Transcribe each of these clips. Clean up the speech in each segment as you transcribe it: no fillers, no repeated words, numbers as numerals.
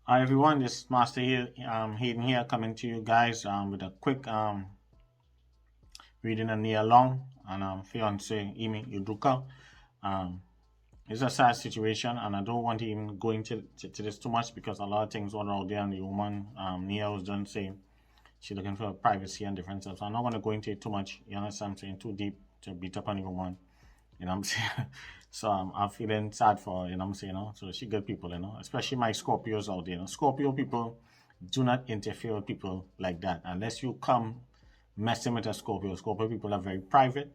Hi everyone, this is Master here, Hayden here, coming to you guys with a quick reading a Nia Long and fiance Amy Udoka. Um, it's a sad situation, and I don't want to even go into this too much because a lot of things are out there, and the woman Nia was done saying she's looking for privacy and different stuff. So I'm not going to go into it too much. You understand? I'm saying too deep to beat up on the woman. You know what I'm saying? So I'm feeling sad for her, you know what I'm saying? So she good people, especially my Scorpios out there. Scorpio people do not interfere with people like that unless you come messing with a Scorpio. Scorpio people are very private.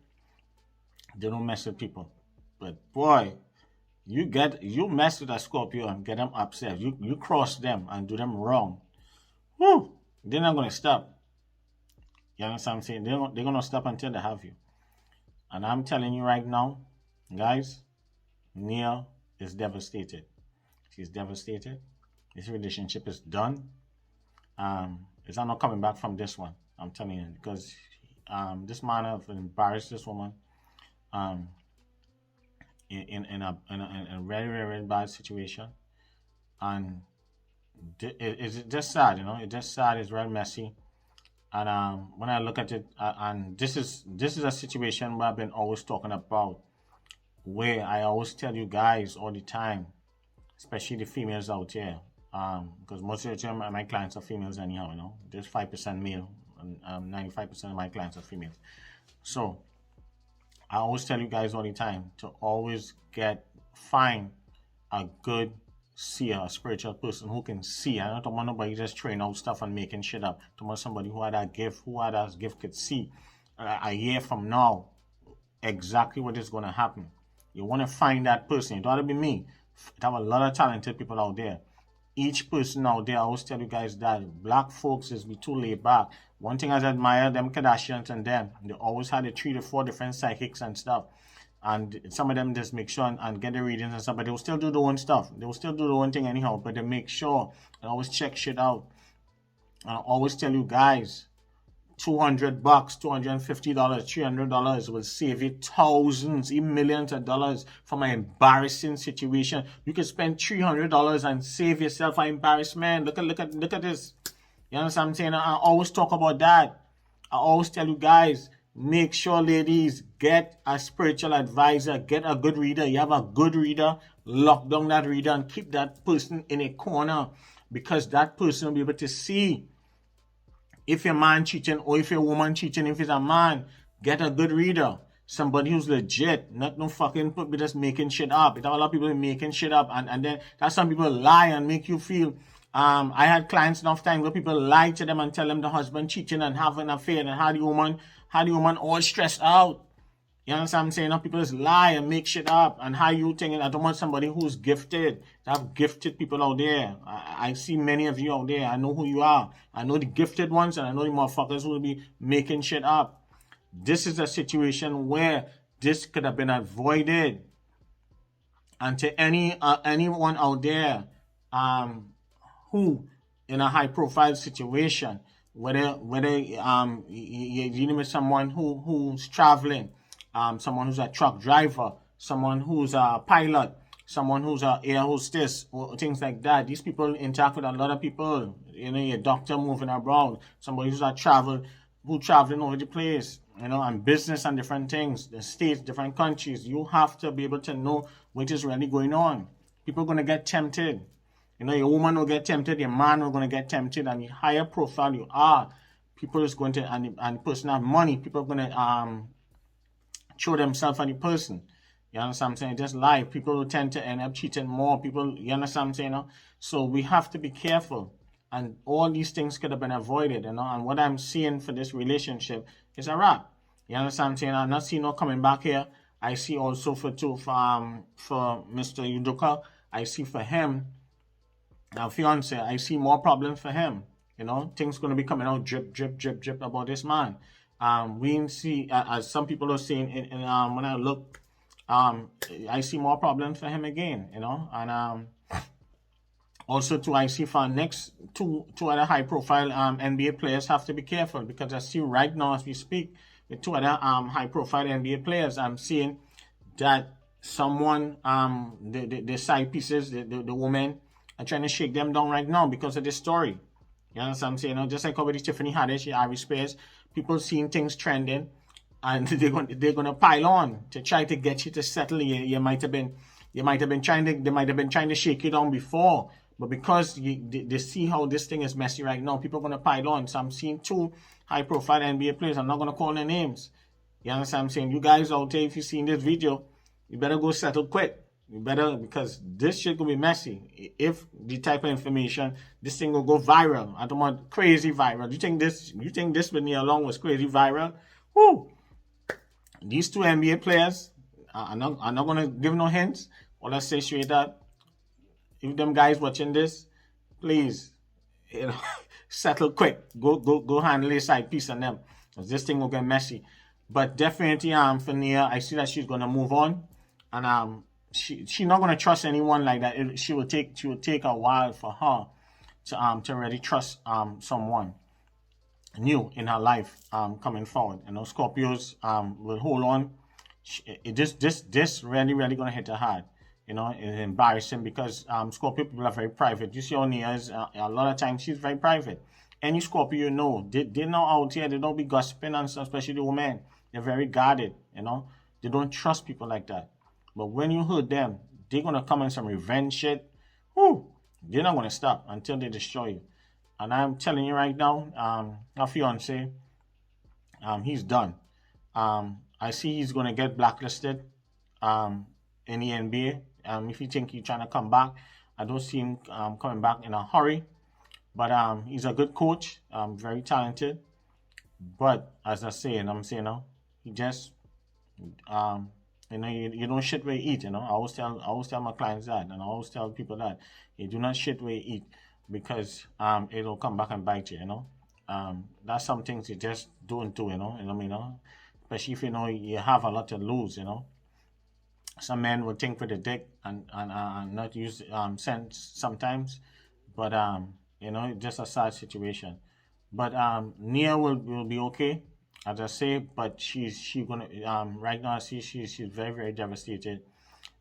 They don't mess with people. But boy, you mess with a Scorpio and get them upset. You cross them and do them wrong. Whoo! They're not gonna stop. You understand what I'm saying? They're gonna stop until they have you. And I'm telling you right now, guys, Nia is devastated. She's devastated. This relationship is done. It's not coming back from this one. I'm telling you, because this man have embarrassed this woman um, in a very, very bad situation. And it's just sad, It's just sad. It's very messy. And when I look at it, and this is a situation where I've been always talking about, where I always tell you guys all the time, especially the females out here, because most of the time my clients are females anyhow, There's 5% male, and 95% of my clients are females. So I always tell you guys all the time to always find a good seer, a spiritual person who can see. I don't want nobody just throwing out stuff and making shit up. I want somebody who had that gift could see a year from now exactly what is going to happen. You want to find that person. It ought to be me. I have a lot of talented people out there. Each person out there, I always tell you guys that black folks is be too laid back. One thing I admire them Kardashians and them, they always had 3 to 4 different psychics and stuff. And some of them just make sure and get the readings and stuff, but they will still do their own stuff. They will still do their own thing anyhow, but they make sure and always check shit out. And I always tell you guys, $200, $250, $300 will save you thousands, even millions of dollars from an embarrassing situation. You can spend $300 and save yourself an embarrassment. Look at this. You understand what I'm saying? I always talk about that. I always tell you guys, make sure, ladies, get a spiritual advisor, get a good reader. You have a good reader, lock down that reader and keep that person in a corner, because that person will be able to see if your man cheating or if your woman cheating. If it's a man, get a good reader. Somebody who's legit, not no fucking people just making shit up. It have a lot of people making shit up, and then that's some people lie and make you feel. I had clients enough time where people lie to them and tell them the husband cheating and having an affair, and had the woman all stressed out. You understand what I'm saying? Now people just lie and make shit up. And how you thinking? I don't want somebody who's gifted. I have gifted people out there. I see many of you out there. I know who you are. I know the gifted ones, and I know the motherfuckers who will be making shit up. This is a situation where this could have been avoided. And to anyone out there who in a high profile situation, whether you're dealing with someone who's traveling, someone who's a truck driver, someone who's a pilot, someone who's a air hostess, or things like that. These people interact with a lot of people. Your doctor moving around, somebody who's traveling over the place, and business and different things, the states, different countries. You have to be able to know what is really going on. People are going to get tempted. Your woman will get tempted, your man will going to get tempted, and the higher profile you are, people is going to, and the person have money, people are going to show themselves at the person. You understand what I'm saying? Just life. People will tend to end up cheating more. People, you understand what I'm saying? So we have to be careful. And all these things could have been avoided, And what I'm seeing for this relationship is a wrap. You understand what I'm saying? I'm not seeing no coming back here. I see also for Mr. Udoka, I see for him, our fiance, I see more problems for him. Things going to be coming out drip, drip, drip, drip about this man. We see, as some people are saying, when I look, I see more problems for him again, and also too, I see for next two other high profile NBA players have to be careful, because I see right now as we speak with 2 other high profile NBA players, I'm seeing that someone, the side pieces, the woman, are trying to shake them down right now because of this story. You understand what I'm saying? You know, just like already Tiffany Haddish, Ari Spears, people seeing things trending, and they're gonna pile on to try to get you to settle. You might have been trying to they might have been trying to shake you down before, but because they see how this thing is messy right now, people are gonna pile on. So I'm seeing two high profile NBA players. I'm not gonna call their names. You understand what I'm saying? You guys out there, if you seen this video, you better go settle quick. You better, because this shit gonna be messy. If the type of information, this thing will go viral. I don't want crazy viral. You think this with me along was crazy viral? Whoo! These two NBA players, I'm not gonna give no hints. All I say straight up, if them guys watching this, please, you know, settle quick. Go handle a side piece on them. Cause this thing will get messy. But definitely for Nia, I see that she's gonna move on. And she's not gonna trust anyone like that. She will take a while for her to really trust someone new in her life coming forward. You know, Scorpios will hold on. This really gonna hit her hard. You know, it's embarrassing because Scorpio people are very private. You see how Nia is, a lot of times she's very private. Any Scorpio you know, they're not out here, they don't be gossiping and stuff, especially the women. They're very guarded, you know. They don't trust people like that. But when you hurt them, they're gonna come in some revenge shit. Whoo, they're not gonna stop until they destroy you. And I'm telling you right now, our fiance, he's done. I see he's gonna get blacklisted in the NBA. If you think he's trying to come back, I don't see him coming back in a hurry. But he's a good coach, very talented. But as I say, and I'm saying now, he just you don't shit where you eat. You know, I always tell my clients that, and I always tell people that you do not shit where you eat because it'll come back and bite you. You know, that's some things you just don't do. Especially if you know you have a lot to lose. You know, some men will think with the dick and not use sense sometimes, but just a sad situation. But Nia will be okay, as I say. But she gonna right now. I see she's very very devastated.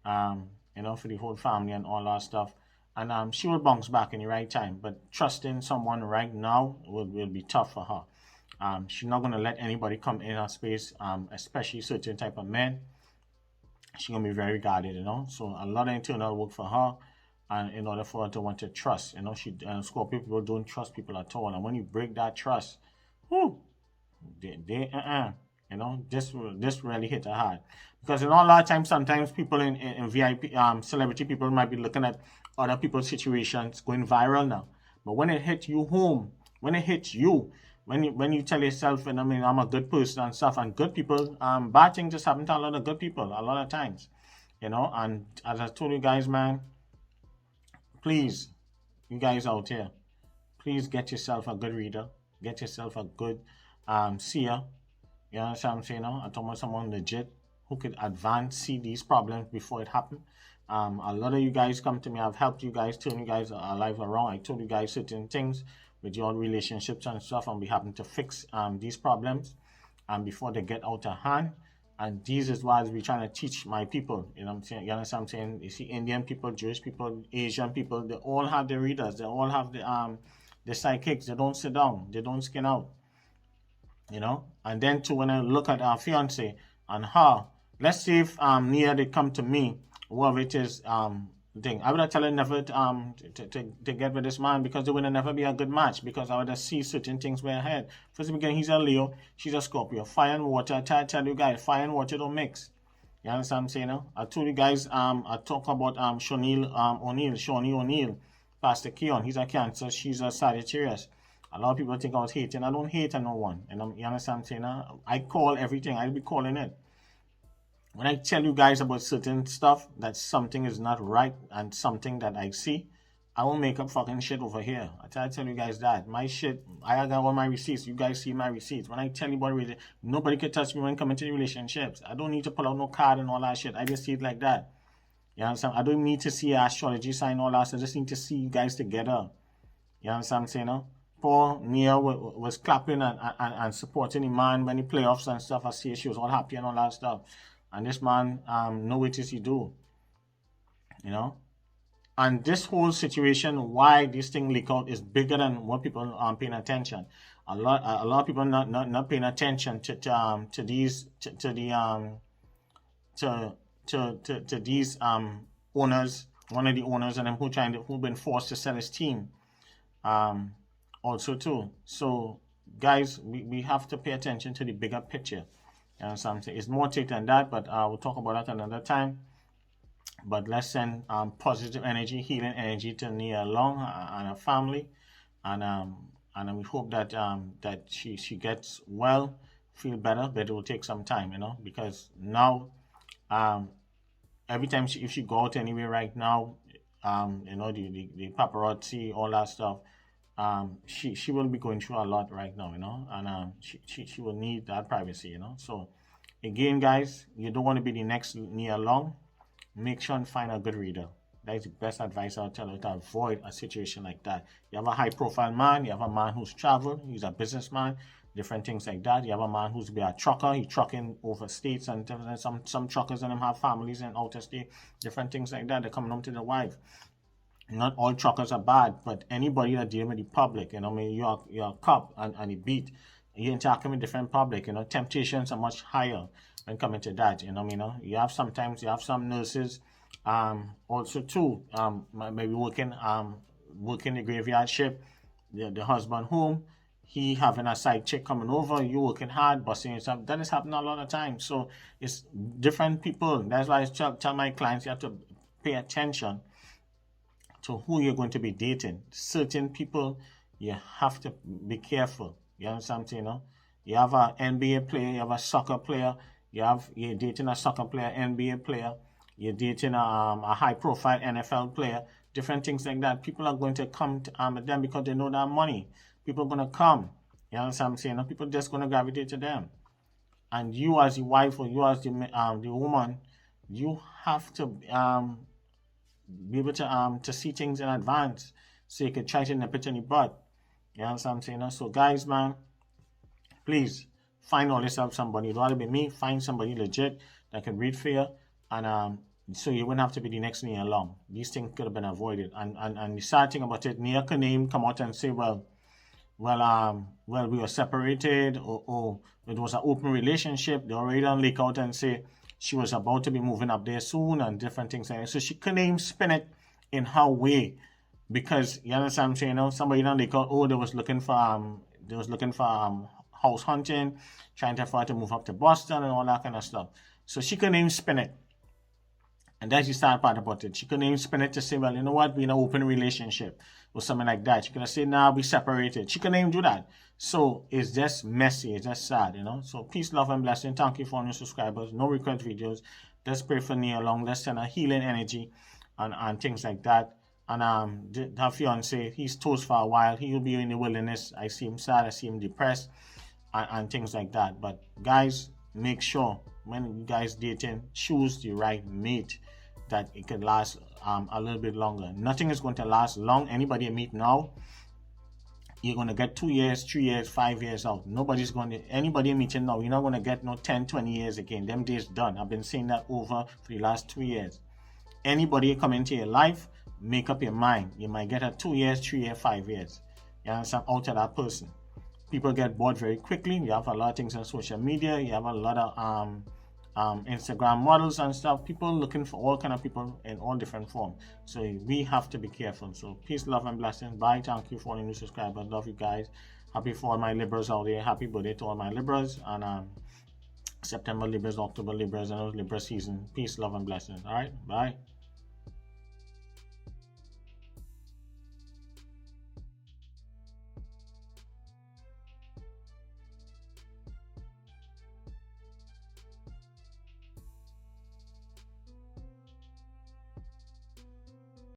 For the whole family and all that stuff. And she will bounce back in the right time. But trusting someone right now will be tough for her. She's not gonna let anybody come in her space, especially certain type of men. She's gonna be very guarded, So a lot of internal work for her, and in order for her to want to trust, Scorpio people don't trust people at all. And when you break that trust, whoo, this really hit her hard. Because a lot of times, sometimes people in VIP, celebrity people might be looking at other people's situations going viral now. But when it hits you home, when it hits you, when you tell yourself, I'm a good person and stuff, and good people, bad things just happen to a lot of good people a lot of times, And as I told you guys, man, please, you guys out here, please get yourself a good reader, get yourself a good seer. You know what I'm saying? I'm talking about someone legit who could see these problems before it happened. A lot of you guys come to me. I've helped you guys, turn you guys life around. I told you guys certain things with your relationships and stuff, and we happen to fix these problems before they get out of hand. And this is why we're trying to teach my people. You know what I'm saying? You understand what I'm saying? You see, Indian people, Jewish people, Asian people, they all have the readers. They all have the psychics. They don't sit down. They don't skin out. And then too, when I look at our fiance and her, let's see if Nia they come to me, whoever it is, thing. I would have tell her never to get with this man because it would never be a good match because I would have see certain things way ahead. First of all, he's a Leo, she's a Scorpio. Fire and water, I tell you guys, fire and water don't mix. You understand what I'm saying? I told you guys, I talk about Shawnee O'Neal, Pastor Keon. He's a Cancer, she's a Sagittarius. A lot of people think I was hating. I don't hate on no one. You understand what I'm saying? I call everything. I'll be calling it. When I tell you guys about certain stuff, that something is not right and something that I see, I won't make up fucking shit over here. I tell you guys that. My shit, I got all my receipts. You guys see my receipts. When I tell you about it, nobody can touch me when it comes into relationships. I don't need to pull out no card and all that shit. I just see it like that. You understand? I don't need to see an astrology sign all that. I just need to see you guys together. You understand what I'm saying? Paul Nia was clapping and supporting the man when he playoffs and stuff. I see she was all happy and all that stuff. And this man, know what he do, And this whole situation, why this thing leak out, is bigger than what people are paying attention. A lot of people not paying attention to these to the to to these owners, one of the owners, and them who been forced to sell his team. Um, Also too. So guys, we have to pay attention to the bigger picture. And something it's more take than that, but we'll talk about that another time. But let's send positive energy, healing energy to Nia Long and her family, and we hope that that she gets well, feel better. But it will take some time, because now um, every time if she go out anywhere right now, the paparazzi, all that stuff, she will be going through a lot right now, and she will need that privacy. So again, guys, you don't want to be the next Nia Long. Make sure and find a good reader. That is the best advice I'll tell you to avoid a situation like that. You have a high profile man, you have a man who's traveled, he's a businessman, different things like that. You have a man who's be a trucker, he's trucking over states, and some truckers and them have families in outer state, different things like that. They're coming home to their wife. Not all truckers are bad, but anybody that deal with the public, I mean, you're a cop and a beat, you interact with different public, temptations are much higher when coming to that, you have some nurses, also too, maybe working the graveyard shift, the husband home, he having a side chick coming over, you working hard, busting yourself. That is happening a lot of times. So it's different people. That's why I tell my clients, you have to pay attention to who you're going to be dating. Certain people, you have to be careful. You understand what I'm saying? You have an NBA player, you have a soccer player, you're dating a soccer player, NBA player, you're dating a high profile NFL player, different things like that. People are going to come to them because they know that money. People are going to come. You understand what I'm saying? People are just going to gravitate to them. And you as the wife, or you as the woman, you have to be able to see things in advance so you can try to nip it in the bud. You understand what I'm saying? So guys, man, please find all yourself somebody. You don't want to be me. Find somebody legit that can read for you, and so you wouldn't have to be the next Nia Long. These things could have been avoided. And the sad thing about it, Nia Kaneem come out and say, well, we were separated, or it was an open relationship. They already done leak out and say she was about to be moving up there soon and different things like that. So she Kaneem spin it in her way, because you understand what I'm saying? Somebody done leak out. Oh, they was looking for house hunting, trying to afford to move up to Boston and all that kind of stuff. So she couldn't even spin it. And that's the sad part about it. She couldn't even spin it to say, well, you know what, we're in an open relationship or something like that. She could have said, nah, we separated. She couldn't even do that. So it's just messy. It's just sad, So peace, love, and blessing. Thank you for all new subscribers. No request videos. Let's pray for Nia Long. Let's send a healing energy and things like that. And her fiance, he's toast for a while. He will be in the wilderness. I see him sad. I see him depressed. And things like that. But guys, make sure when you guys dating, choose the right mate that it can last a little bit longer. Nothing is going to last long. Anybody you meet now, you're going to get 2 years, 3 years, 5 years out. Anybody you're meeting now, you're not going to get no 10, 20 years again. Them days done. I've been saying that over for the last 2 years. Anybody come into your life, make up your mind. You might get a 2 years, 3 years, 5 years. You understand? Out of that person. People get bored very quickly. You have a lot of things on social media. You have a lot of Instagram models and stuff. People looking for all kind of people in all different forms. So we have to be careful. So peace, love, and blessings. Bye. Thank you for all the new subscribers. Love you guys. Happy for all my Libras out there. Happy birthday to all my Libras. And September Libras, October Libras, and Libra season. Peace, love, and blessings. All right. Bye.